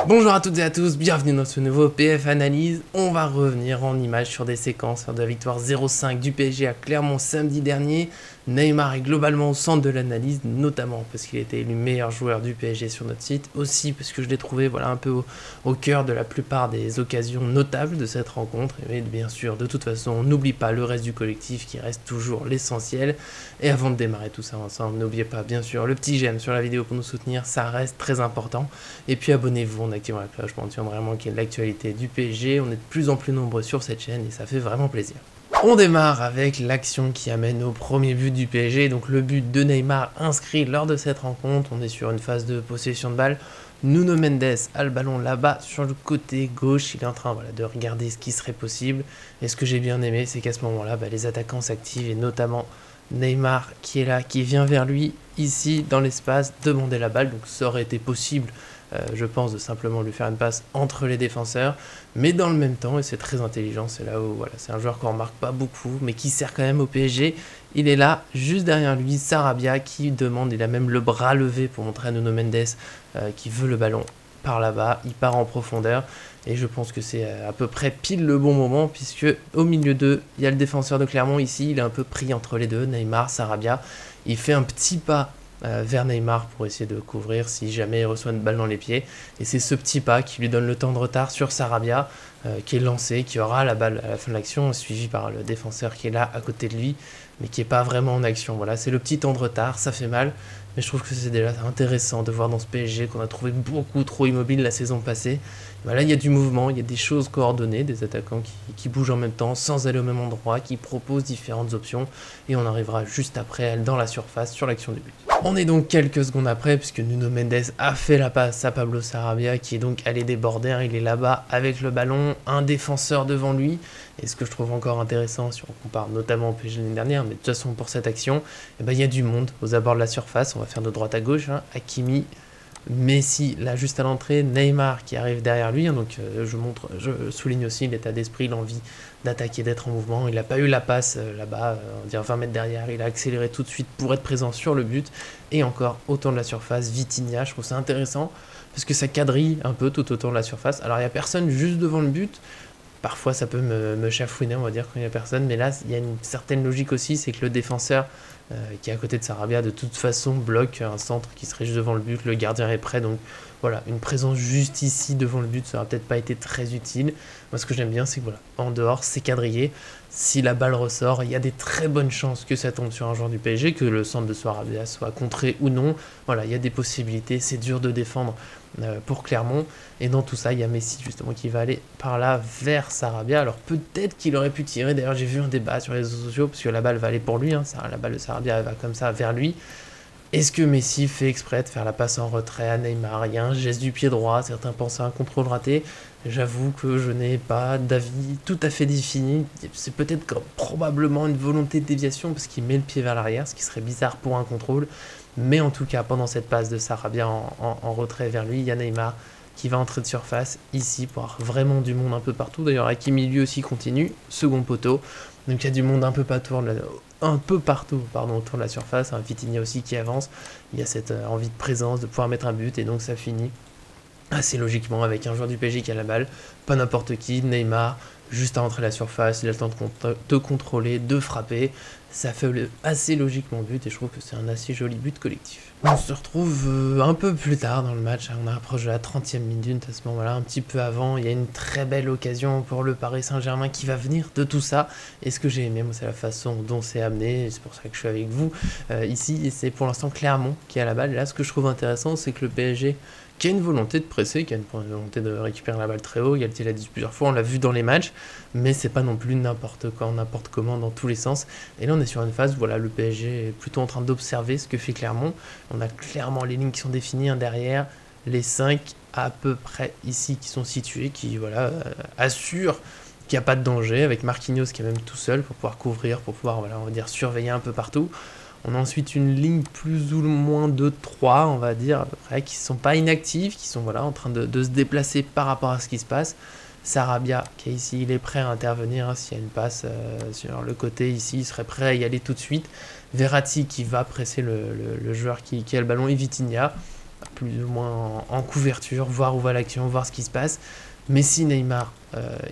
Bonjour à toutes et à tous, bienvenue dans ce nouveau PF Analyse. On va revenir en images sur des séquences de la victoire 0-5 du PSG à Clermont samedi dernier. Neymar est globalement au centre de l'analyse, notamment parce qu'il a été élu meilleur joueur du PSG sur notre site, aussi parce que je l'ai trouvé un peu au cœur de la plupart des occasions notables de cette rencontre. Et bien sûr, de toute façon, on n'oublie pas le reste du collectif qui reste toujours l'essentiel. Et avant de démarrer tout ça ensemble, n'oubliez pas bien sûr le petit j'aime sur la vidéo pour nous soutenir, ça reste très important. Et puis abonnez-vous en activant la cloche pour ne jamais manquer de l'actualité du PSG. On est de plus en plus nombreux sur cette chaîne et ça fait vraiment plaisir. On démarre avec l'action qui amène au premier but du PSG, donc le but de Neymar inscrit lors de cette rencontre. On est sur une phase de possession de balle. Nuno Mendes a le ballon là-bas sur le côté gauche, il est en train de regarder ce qui serait possible. Et ce que j'ai bien aimé, c'est qu'à ce moment-là, les attaquants s'activent et notamment Neymar qui est là, qui vient vers lui ici dans l'espace, demander la balle. Donc ça aurait été possible, je pense, de simplement lui faire une passe entre les défenseurs, mais dans le même temps, et c'est très intelligent, c'est là où c'est un joueur qu'on remarque pas beaucoup, mais qui sert quand même au PSG. Il est là, juste derrière lui, Sarabia qui demande, il a même le bras levé pour montrer à Nuno Mendes qui veut le ballon par là-bas, il part en profondeur, et je pense que c'est à peu près pile le bon moment, puisque au milieu d'eux, il y a le défenseur de Clermont ici, il est un peu pris entre les deux, Neymar, Sarabia, il fait un petit pas vers Neymar pour essayer de couvrir si jamais il reçoit une balle dans les pieds, et c'est ce petit pas qui lui donne le temps de retard sur Sarabia qui est lancé, qui aura la balle à la fin de l'action, suivi par le défenseur qui est là à côté de lui mais qui n'est pas vraiment en action. Voilà, c'est le petit temps de retard, ça fait mal, mais je trouve que c'est déjà intéressant de voir dans ce PSG qu'on a trouvé beaucoup trop immobile la saison passée. Là, il y a du mouvement, il y a des choses coordonnées, des attaquants qui bougent en même temps sans aller au même endroit, qui proposent différentes options, et on arrivera juste après dans la surface sur l'action du but. On est donc quelques secondes après, puisque Nuno Mendes a fait la passe à Pablo Sarabia, qui est donc allé déborder, il est là-bas avec le ballon, un défenseur devant lui, et ce que je trouve encore intéressant, si on compare notamment au PSG l'année dernière, mais de toute façon pour cette action, il y a du monde aux abords de la surface, on va faire de droite à gauche, Hakimi, Messi là juste à l'entrée, Neymar qui arrive derrière lui, donc je souligne aussi l'état d'esprit, l'envie d'attaquer, d'être en mouvement. Il n'a pas eu la passe là-bas, on va dire 20 mètres derrière, il a accéléré tout de suite pour être présent sur le but, et encore autour de la surface, Vitinha, je trouve ça intéressant, parce que ça quadrille un peu tout autour de la surface. Alors il n'y a personne juste devant le but, parfois ça peut me chafouiner, on va dire, quand il n'y a personne, mais là il y a une certaine logique aussi, c'est que le défenseur qui est à côté de Sarabia de toute façon bloque un centre qui serait juste devant le but, le gardien est prêt, donc voilà, une présence juste ici devant le but, ça n'aurait peut-être pas été très utile. Moi ce que j'aime bien c'est que en dehors c'est quadrillé, si la balle ressort, il y a des très bonnes chances que ça tombe sur un joueur du PSG, que le centre de Sarabia soit contré ou non, voilà, il y a des possibilités, c'est dur de défendre pour Clermont, et dans tout ça il y a Messi justement qui va aller par là vers Sarabia. Alors peut-être qu'il aurait pu tirer, d'ailleurs j'ai vu un débat sur les réseaux sociaux, parce que la balle va aller pour lui, la balle de Sarabia va comme ça vers lui. Est-ce que Messi fait exprès de faire la passe en retrait à Neymar? Il y a un geste du pied droit, certains pensent à un contrôle raté, j'avoue que je n'ai pas d'avis tout à fait défini, c'est peut-être probablement une volonté de déviation parce qu'il met le pied vers l'arrière, ce qui serait bizarre pour un contrôle, mais en tout cas pendant cette passe de Sarabia en retrait vers lui, il y a Neymar qui va entrer de surface ici pour avoir vraiment du monde un peu partout. D'ailleurs Hakimi lui aussi continue, second poteau, donc il y a du monde un peu partout autour de la surface, Vitinha aussi qui avance, il y a cette envie de présence, de pouvoir mettre un but, et donc ça finit assez logiquement avec un joueur du PSG qui a la balle, pas n'importe qui, Neymar, juste à entrer la surface, il a le temps de contrôler, de frapper, ça fait assez logiquement but, et je trouve que c'est un assez joli but collectif. On se retrouve un peu plus tard dans le match, on approche de la 30e minute, à ce moment-là, un petit peu avant, il y a une très belle occasion pour le Paris Saint-Germain qui va venir de tout ça, et ce que j'ai aimé, moi, c'est la façon dont c'est amené, c'est pour ça que je suis avec vous ici, et c'est pour l'instant Clermont qui a la balle. Et là, ce que je trouve intéressant, c'est que le PSG, qui a une volonté de presser, qui a une volonté de récupérer la balle très haut, Galtier l'a dit plusieurs fois, on l'a vu dans les matchs, mais c'est pas non plus n'importe quand, n'importe comment, dans tous les sens. Et là on est sur une phase où le PSG est plutôt en train d'observer ce que fait Clermont. On a clairement les lignes qui sont définies, derrière, les 5 à peu près ici qui sont situés, qui assurent qu'il n'y a pas de danger, avec Marquinhos qui est même tout seul pour pouvoir couvrir, pour pouvoir on va dire surveiller un peu partout. On a ensuite une ligne plus ou moins de 3, on va dire, à peu près, qui ne sont pas inactifs, qui sont en train de se déplacer par rapport à ce qui se passe. Sarabia, qui est ici, il est prêt à intervenir, s'il y a une passe sur le côté ici, il serait prêt à y aller tout de suite. Verratti qui va presser le joueur qui a le ballon, et Vitinha. plus ou moins en couverture, voir où va l'action, voir ce qui se passe. Messi, Neymar,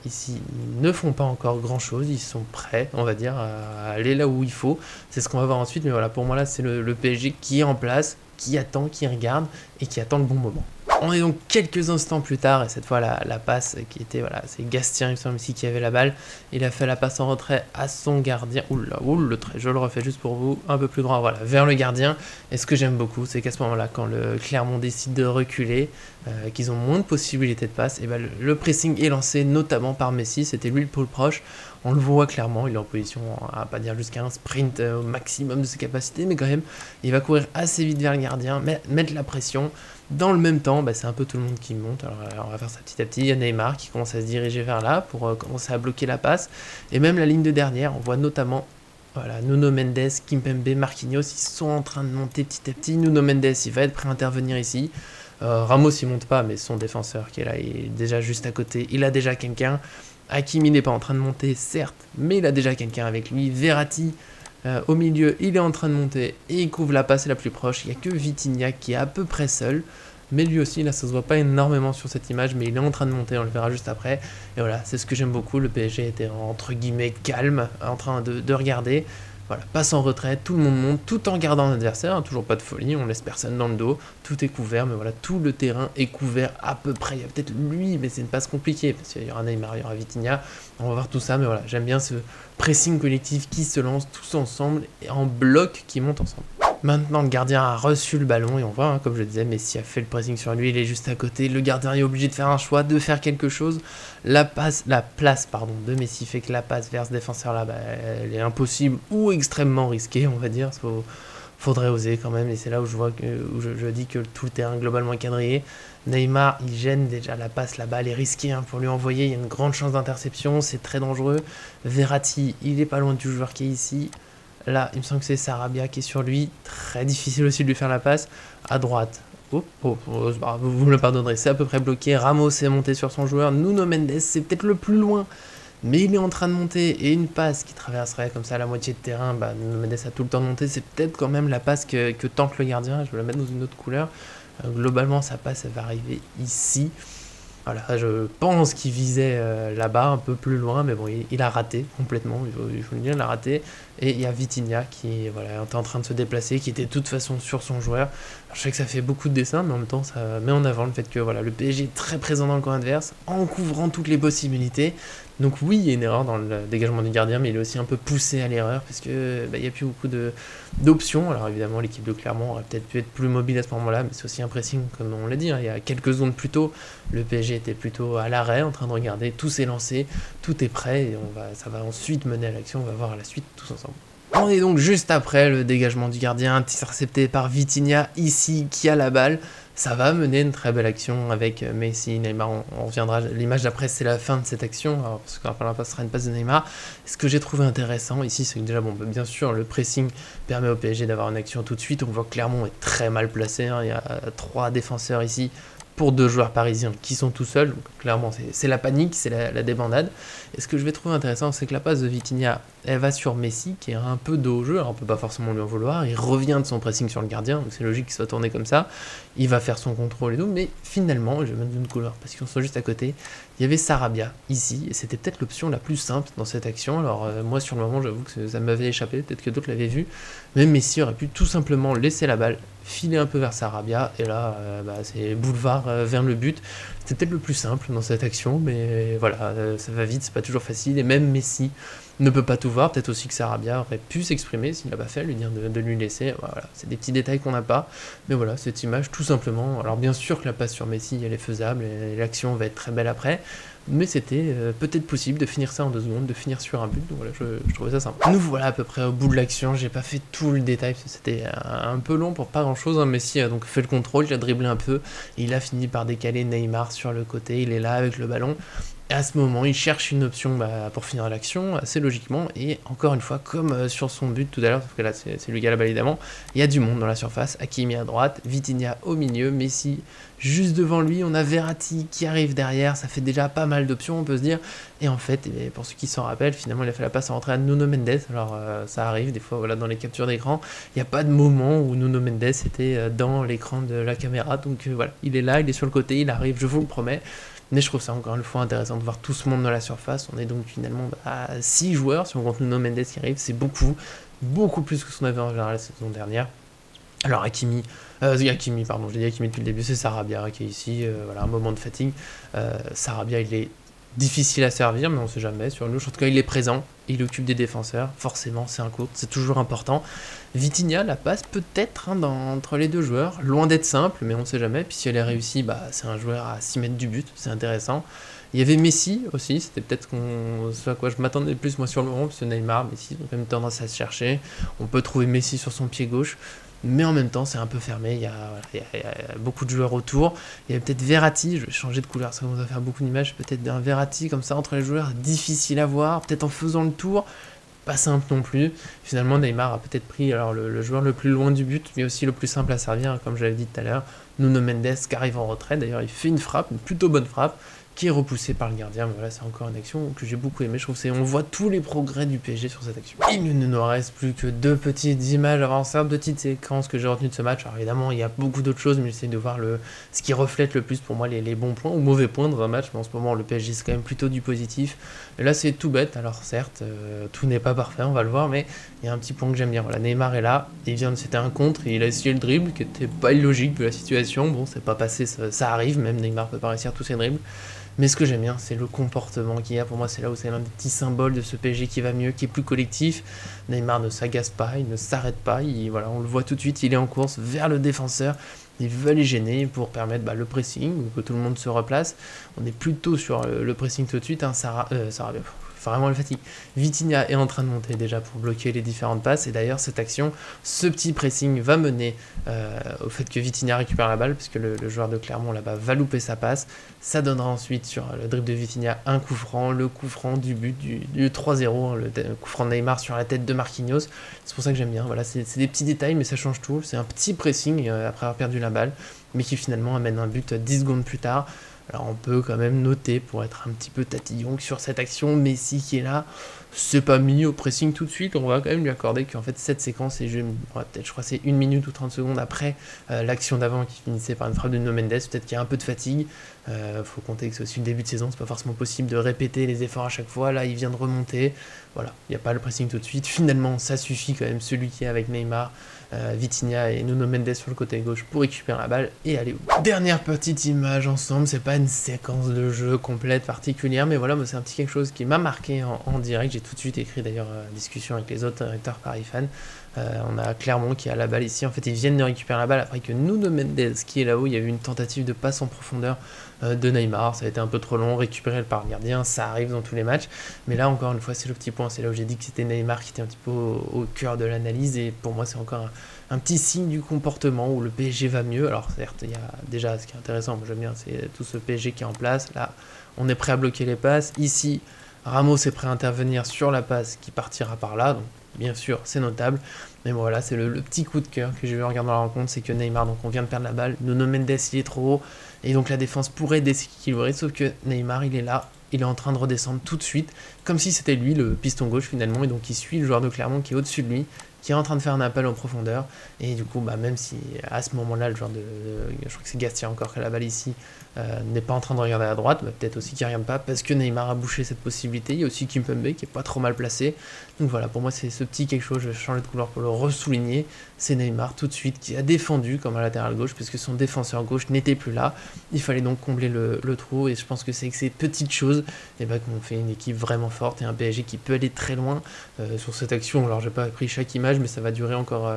ici, ne font pas encore grand-chose, ils sont prêts, on va dire, à aller là où il faut. C'est ce qu'on va voir ensuite, mais voilà, pour moi là, c'est le PSG qui est en place, qui attend, qui regarde et qui attend le bon moment. On est donc quelques instants plus tard, et cette fois la passe qui était, voilà, c'est Gastien, il me semble ici, qui avait la balle. Il a fait la passe en retrait à son gardien. Oula, le trait, je le refais juste pour vous, un peu plus droit, voilà, vers le gardien. Et ce que j'aime beaucoup, c'est qu'à ce moment-là, quand le Clermont décide de reculer, qu'ils ont moins de possibilités de passe, et ben le pressing est lancé notamment par Messi, c'était lui le pôle proche. On le voit clairement, il est en position à pas dire jusqu'à un sprint au maximum de ses capacités, mais quand même, il va courir assez vite vers le gardien, mettre la pression. Dans le même temps, c'est un peu tout le monde qui monte. Alors on va faire ça petit à petit. Il y a Neymar qui commence à se diriger vers là pour commencer à bloquer la passe. Et même la ligne de derrière, on voit notamment voilà, Nuno Mendes, Kimpembe, Marquinhos, ils sont en train de monter petit à petit. Nuno Mendes, il va être prêt à intervenir ici. Ramos, il monte pas, mais son défenseur qui est là, il est déjà juste à côté. Il a déjà quelqu'un. Hakimi n'est pas en train de monter, certes, mais il a déjà quelqu'un avec lui. Verratti, au milieu, il est en train de monter et il couvre la passe la plus proche. Il n'y a que Vitinha qui est à peu près seul. Mais lui aussi, là, ça se voit pas énormément sur cette image, mais il est en train de monter, on le verra juste après. Et voilà, c'est ce que j'aime beaucoup. Le PSG était entre guillemets calme, en train de regarder. Voilà, passe en retrait, tout le monde monte, tout en gardant l'adversaire, hein, toujours pas de folie, on laisse personne dans le dos, tout est couvert, mais voilà, tout le terrain est couvert à peu près. Il y a peut-être lui, mais c'est une passe compliquée, parce qu'il y aura Neymar, il y aura Vitinha, on va voir tout ça, mais voilà, j'aime bien ce pressing collectif qui se lance tous ensemble, et en bloc qui monte ensemble. Maintenant, le gardien a reçu le ballon et on voit, hein, comme je le disais, Messi a fait le pressing sur lui, il est juste à côté. Le gardien est obligé de faire un choix, de faire quelque chose. La place de Messi fait que la passe vers ce défenseur-là, elle est impossible ou extrêmement risquée, on va dire. Faudrait oser quand même, et c'est là où je dis que tout le terrain globalement est quadrillé. Neymar, il gêne déjà la passe là-bas, elle est risquée hein, pour lui envoyer, il y a une grande chance d'interception, c'est très dangereux. Verratti, il est pas loin du joueur qui est ici. Là, il me semble que c'est Sarabia qui est sur lui. Très difficile aussi de lui faire la passe. À droite. Vous me le pardonnerez, c'est à peu près bloqué. Ramos est monté sur son joueur. Nuno Mendes, c'est peut-être le plus loin. Mais il est en train de monter. Et une passe qui traverserait comme ça la moitié de terrain. Nuno Mendes a tout le temps de monter. C'est peut-être quand même la passe que tente le gardien. Je vais la mettre dans une autre couleur. Globalement, sa passe, elle va arriver ici. Voilà, je pense qu'il visait là-bas, un peu plus loin, mais bon, il a raté complètement, il faut le dire, il a raté. Et il y a Vitinha qui voilà, était en train de se déplacer, qui était de toute façon sur son joueur. Alors, je sais que ça fait beaucoup de dessins, mais en même temps, ça met en avant le fait que voilà, le PSG est très présent dans le camp adverse, en couvrant toutes les possibilités. Donc oui, il y a une erreur dans le dégagement du gardien, mais il est aussi un peu poussé à l'erreur, parce que il n'y a plus beaucoup d'options. Alors évidemment, l'équipe de Clermont aurait peut-être pu être plus mobile à ce moment-là, mais c'est aussi un pressing, comme on l'a dit, hein, il y a quelques secondes plus tôt, le PSG était plutôt à l'arrêt, en train de regarder, tout s'est lancé, tout est prêt, et ça va ensuite mener à l'action, on va voir à la suite tous ensemble. On est donc juste après le dégagement du gardien, intercepté par Vitinha, ici, qui a la balle. Ça va mener une très belle action avec Messi, Neymar, on reviendra, l'image d'après c'est la fin de cette action, alors, parce qu'après la passe sera une passe de Neymar. Ce que j'ai trouvé intéressant ici, c'est que déjà, bien sûr, le pressing permet au PSG d'avoir une action tout de suite, on voit que Clermont est très mal placé, hein. Il y a 3 défenseurs ici, pour 2 joueurs parisiens qui sont tout seuls, donc clairement c'est la panique, c'est la débandade. Et ce que je vais trouver intéressant, c'est que la passe de Vitinha, elle va sur Messi, qui est un peu dos au jeu, alors on peut pas forcément lui en vouloir, il revient de son pressing sur le gardien, donc c'est logique qu'il soit tourné comme ça, il va faire son contrôle et tout, mais finalement, je vais mettre une couleur parce qu'ils sont juste à côté, il y avait Sarabia ici, et c'était peut-être l'option la plus simple dans cette action. Alors moi sur le moment, j'avoue que ça m'avait échappé, peut-être que d'autres l'avaient vu, mais Messi aurait pu tout simplement laisser la balle, filer un peu vers Sarabia, et là, c'est boulevard vers le but. C'était peut-être le plus simple dans cette action, mais voilà, ça va vite, c'est pas toujours facile, et même Messi ne peut pas tout voir, peut-être aussi que Sarabia aurait pu s'exprimer s'il l'a pas fait, lui dire de lui laisser, voilà, c'est des petits détails qu'on n'a pas, mais voilà, cette image tout simplement, alors bien sûr que la passe sur Messi, elle est faisable, et l'action va être très belle après, mais c'était peut-être possible de finir ça en 2 secondes, de finir sur un but, donc voilà, je trouvais ça sympa. Nous voilà à peu près au bout de l'action, j'ai pas fait tout le détail, parce que c'était un peu long pour pas grand chose, hein. Messi a donc fait le contrôle, il a dribblé un peu, et il a fini par décaler Neymar sur le côté, il est là avec le ballon, Et à ce moment, il cherche une option pour finir l'action, assez logiquement, et encore une fois, comme sur son but tout à l'heure, parce que là c'est lui qui a la balle évidemment, il y a du monde dans la surface, Hakimi à droite, Vitinha au milieu, Messi juste devant lui, on a Verratti qui arrive derrière, ça fait déjà pas mal d'options on peut se dire, et en fait, pour ceux qui s'en rappellent, finalement il a fait la passe à rentrer à Nuno Mendes, alors ça arrive des fois voilà, dans les captures d'écran, il n'y a pas de moment où Nuno Mendes était dans l'écran de la caméra, donc voilà, il est là, il est sur le côté, il arrive, je vous le promets. Mais je trouve ça encore une fois intéressant de voir tout ce monde dans la surface. On est donc finalement à 6 joueurs, si on compte Nuno Mendes qui arrive, c'est beaucoup plus que ce qu'on avait en général la saison dernière. Alors Hakimi, pardon, j'ai dit Hakimi depuis le début, c'est Sarabia qui est ici, voilà, un moment de fatigue. Sarabia, il est difficile à servir, mais on sait jamais sur nous. En tout cas, il est présent, il occupe des défenseurs, forcément, c'est un court, c'est toujours important. Vitinha, la passe peut-être entre les deux joueurs, loin d'être simple, mais on sait jamais. Puis si elle est réussie, c'est un joueur à 6 mètres du but, c'est intéressant. Il y avait Messi aussi, c'était peut-être ce à quoi je m'attendais le plus moi sur le moment, parce que Neymar, Messi ont quand même tendance à se chercher. On peut trouver Messi sur son pied gauche. Mais en même temps, c'est un peu fermé, il y a beaucoup de joueurs autour. Il y a peut-être Verratti, je vais changer de couleur, ça commence à faire beaucoup d'images. Peut-être un Verratti comme ça entre les joueurs, difficile à voir, peut-être en faisant le tour, pas simple non plus. Finalement, Neymar a peut-être pris alors, le joueur le plus loin du but, mais aussi le plus simple à servir, comme j'avais dit tout à l'heure. Nuno Mendes qui arrive en retrait, d'ailleurs il fait une frappe, une plutôt bonne frappe, qui est repoussé par le gardien, mais voilà, c'est encore une action que j'ai beaucoup aimé, je trouve on voit tous les progrès du PSG sur cette action. Il ne nous reste plus que 2 petites images avançables, 2 petites séquences que j'ai retenues de ce match. Alors évidemment, il y a beaucoup d'autres choses, mais j'essaie de voir ce qui reflète le plus pour moi les bons points ou mauvais points dans un match, mais en ce moment, le PSG c'est quand même plutôt du positif. Et là, c'est tout bête, alors certes, tout n'est pas parfait, on va le voir, mais il y a un petit point que j'aime bien. Voilà, Neymar est là, c'était un contre, et il a essayé le dribble, qui était pas illogique de la situation. Bon, c'est pas passé, ça arrive, même Neymar peut pas réussir tous ses dribbles. Mais ce que j'aime bien, c'est le comportement qu'il y a. Pour moi, c'est là où c'est l'un des petits symboles de ce PSG qui va mieux, qui est plus collectif. Neymar ne s'agace pas, il ne s'arrête pas. Voilà, on le voit tout de suite, il est en course vers le défenseur. Il veut les gêner pour permettre le pressing, que tout le monde se replace. On est plutôt sur le pressing tout de suite. Vraiment le fatigue. Vitinha est en train de monter déjà pour bloquer les différentes passes. Et d'ailleurs, cette action, ce petit pressing va mener au fait que Vitinha récupère la balle, puisque le joueur de Clermont là-bas va louper sa passe. Ça donnera ensuite sur le dribble de Vitinha un coup franc, le coup franc du but du 3-0, le coup franc de Neymar sur la tête de Marquinhos. C'est pour ça que j'aime bien. Voilà, c'est des petits détails, mais ça change tout. C'est un petit pressing après avoir perdu la balle, mais qui finalement amène un but 10 secondes plus tard. Alors on peut quand même noter, pour être un petit peu tatillon, que sur cette action, Messi qui est là, c'est pas mis au pressing tout de suite, on va quand même lui accorder qu'en fait cette séquence est, je crois c'est 1 minute ou 30 secondes après l'action d'avant qui finissait par une frappe de Nuno Mendes, peut-être qu'il y a un peu de fatigue, faut compter que c'est aussi le début de saison, c'est pas forcément possible de répéter les efforts à chaque fois, là il vient de remonter, voilà, il n'y a pas le pressing tout de suite, finalement ça suffit quand même, celui qui est avec Neymar, Vitinha et Nuno Mendes sur le côté gauche pour récupérer la balle et aller où. Dernière petite image ensemble, c'est pas une séquence de jeu complète particulière, mais voilà, moi c'est un petit quelque chose qui m'a marqué en direct. J'ai tout de suite écrit d'ailleurs discussion avec les autres directeurs Paris fans. On a Clermont qui a la balle ici, en fait ils viennent de récupérer la balle après que Nuno Mendes qui est là-haut, il y a eu une tentative de passe en profondeur de Neymar, ça a été un peu trop long, récupéré par le gardien, ça arrive dans tous les matchs, mais là encore une fois c'est le petit point, c'est là où j'ai dit que c'était Neymar qui était un petit peu au cœur de l'analyse, et pour moi c'est encore un petit signe du comportement où le PSG va mieux. Alors certes, il y a déjà ce qui est intéressant, moi j'aime bien, c'est tout ce PSG qui est en place, là on est prêt à bloquer les passes, ici Ramos est prêt à intervenir sur la passe qui partira par là, donc bien sûr c'est notable, mais bon, voilà, c'est le petit coup de cœur que j'ai eu en regardant la rencontre, c'est que Neymar, donc on vient de perdre la balle, Nuno Mendes il est trop haut, et donc la défense pourrait déséquilibrer, sauf que Neymar il est là, il est en train de redescendre tout de suite, comme si c'était lui le piston gauche finalement, et donc il suit le joueur de Clermont qui est au-dessus de lui, qui est en train de faire un appel en profondeur, et du coup même si à ce moment-là le joueur je crois que c'est Gastien encore qui a la balle ici, n'est pas en train de regarder à droite, peut-être aussi qu'il ne regarde pas parce que Neymar a bouché cette possibilité. Il y a aussi Kimpembe qui est pas trop mal placé, donc voilà, pour moi c'est ce petit quelque chose, je vais changer de couleur pour le ressouligner, c'est Neymar tout de suite qui a défendu comme un latéral gauche puisque son défenseur gauche n'était plus là, il fallait donc combler le trou, et je pense que c'est que ces petites choses qu'on fait une équipe vraiment forte et un PSG qui peut aller très loin sur cette action. Alors j'ai pas pris chaque image, mais ça va durer encore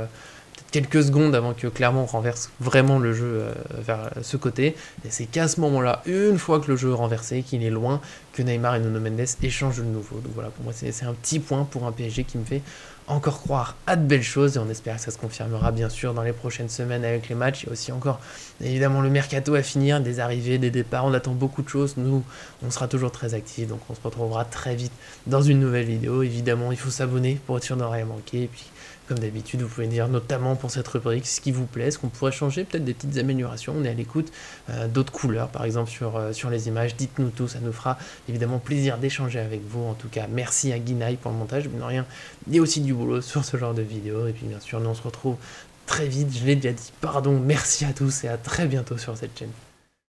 quelques secondes avant que Clermont renverse vraiment le jeu vers ce côté, et c'est qu'à ce moment-là, une fois que le jeu est renversé, qu'il est loin, que Neymar et Nuno Mendes échangent de nouveau. Donc voilà, pour moi c'est un petit point pour un PSG qui me fait encore croire à de belles choses, et on espère que ça se confirmera bien sûr dans les prochaines semaines avec les matchs. Il y a aussi encore évidemment le mercato à finir, des arrivées, des départs, on attend beaucoup de choses. Nous, on sera toujours très actifs, donc on se retrouvera très vite dans une nouvelle vidéo. Évidemment, il faut s'abonner pour être sûr de rien manquer, et puis comme d'habitude, vous pouvez dire notamment pour cette rubrique ce qui vous plaît, ce qu'on pourrait changer, peut-être des petites améliorations. On est à l'écoute d'autres couleurs, par exemple sur les images. Dites-nous tout, ça nous fera évidemment plaisir d'échanger avec vous. En tout cas, merci à Guinaï pour le montage, mais non rien, il y a aussi du boulot sur ce genre de vidéo. Et puis bien sûr, nous on se retrouve très vite, je l'ai déjà dit, pardon, merci à tous et à très bientôt sur cette chaîne.